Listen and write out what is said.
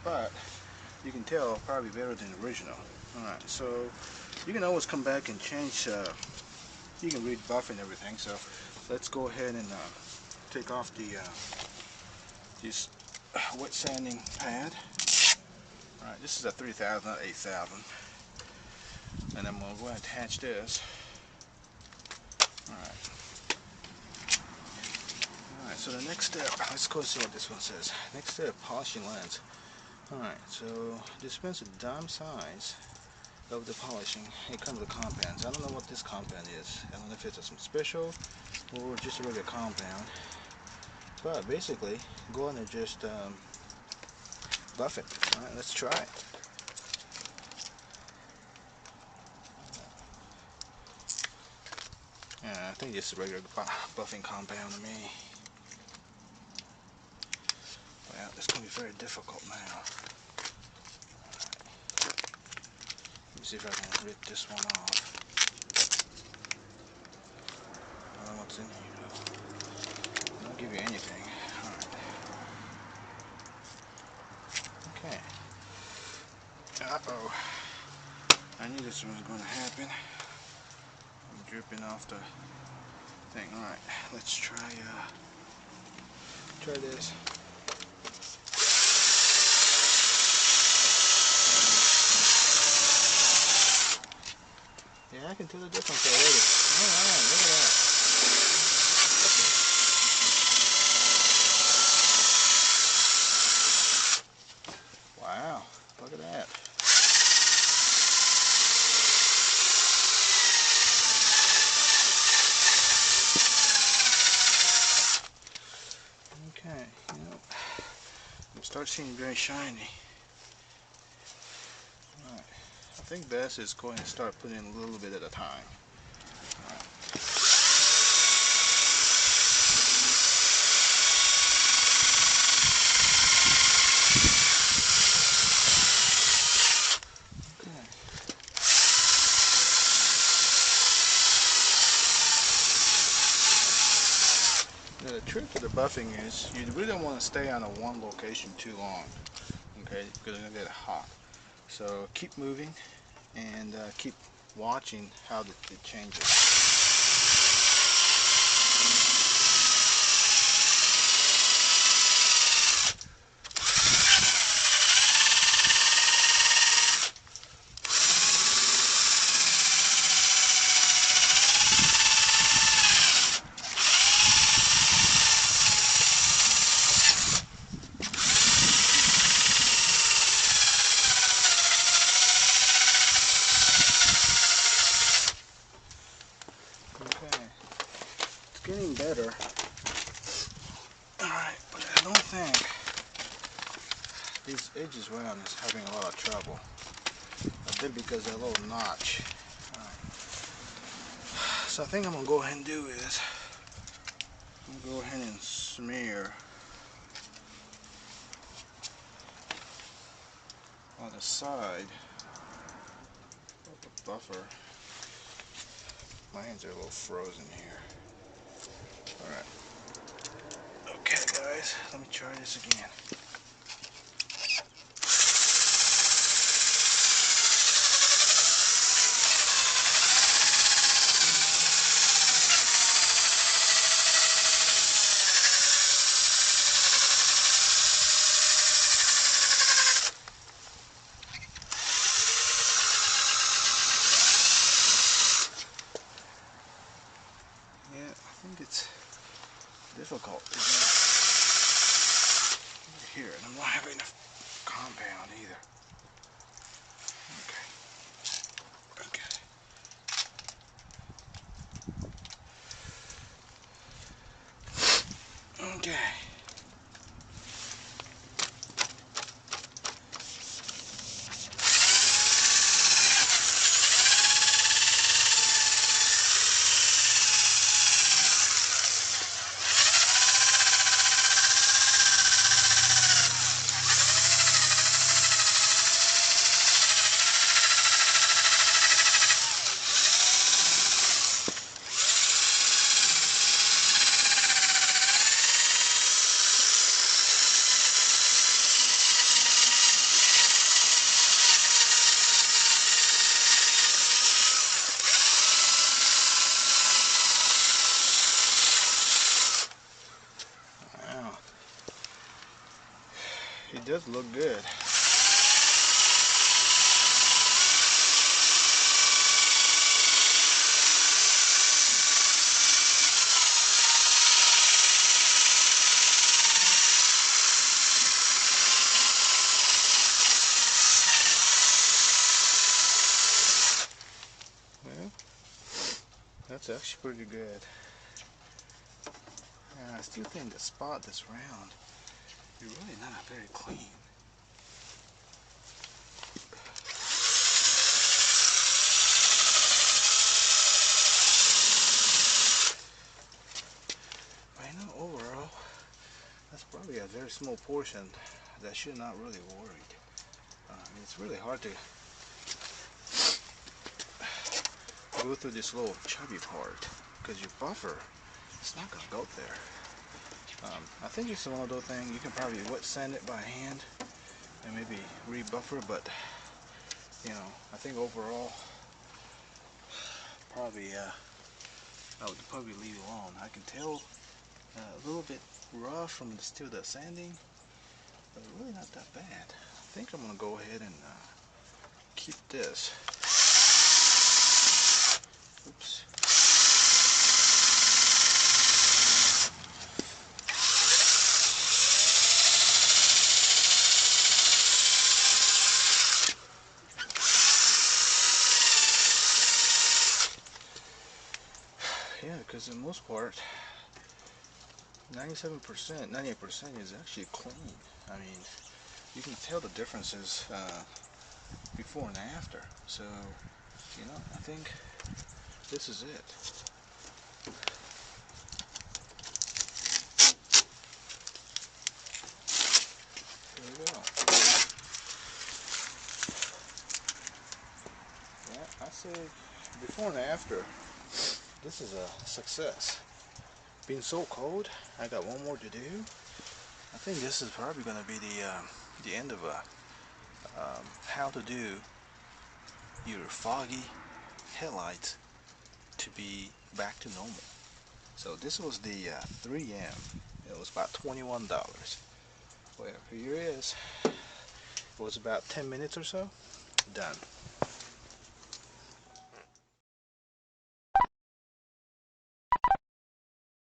but you can tell probably better than the original. Alright, so you can always come back and change, you can read buff and everything. So let's go ahead and take off the this wet sanding pad. Alright, this is a 3000, not 8000. And I'm going to go ahead and attach this. Alright. Alright, so the next step, let's go see what this one says. Next step, polishing lens. Alright, so dispense a dime size of the polishing. It comes with compounds. I don't know what this compound is. I don't know if it's some special or just a regular compound. But basically, go on and just buff it. Alright, let's try it. Yeah, I think this is regular buffing compound to me. Well, it's going to be very difficult now. Let me see if I can rip this one off. I don't know what's in here though. I'll give you anything. Alright. Okay. Uh-oh. I knew this was going to happen. I'm dripping off the thing. Alright, let's try this. Yeah, I can tell the difference already. Alright, look at that. Wow, look at that. Okay, you know, it starts seeming very shiny. Alright, I think best is going to start putting in a little bit at a time. Alright. The trick to the buffing is you really don't want to stay on a one location too long, okay, because it's going to get hot. So keep moving and keep watching how it changes. Getting better. Alright, but I don't think these edges around is having a lot of trouble. I think because they're a little notch. Alright. So I think I'm going to go ahead and do is I'm going to go ahead and smear on the side of the buffer. My hands are a little frozen here. Alright. Okay guys, let me try this again. Yeah, I think it's difficult to do here, and I'm not having enough compound either. Okay. Okay. It does look good. Well, that's actually pretty good. I still think the spot that's round is really not very clean. But I know overall, that's probably a very small portion that should not really worry. It's really hard to go through this little chubby part because your buffer, it's not gonna go there. I think it's one of those things you can probably wet sand it by hand and maybe rebuffer, but you know, I think overall probably I would probably leave it alone. I can tell a little bit rough from still the sanding, but really not that bad. I think I'm gonna go ahead and keep this. Oops. Yeah, because in most part, 97%, 98% is actually clean. I mean, you can tell the differences before and after. So, you know, I think this is it. There we go. Yeah, I say before and after, this is a success. Being so cold, I got one more to do. I think this is probably going to be the end of how to do your foggy headlights to be back to normal. So this was the 3M. It was about $21. Well, here it is. It was about 10 minutes or so. Done.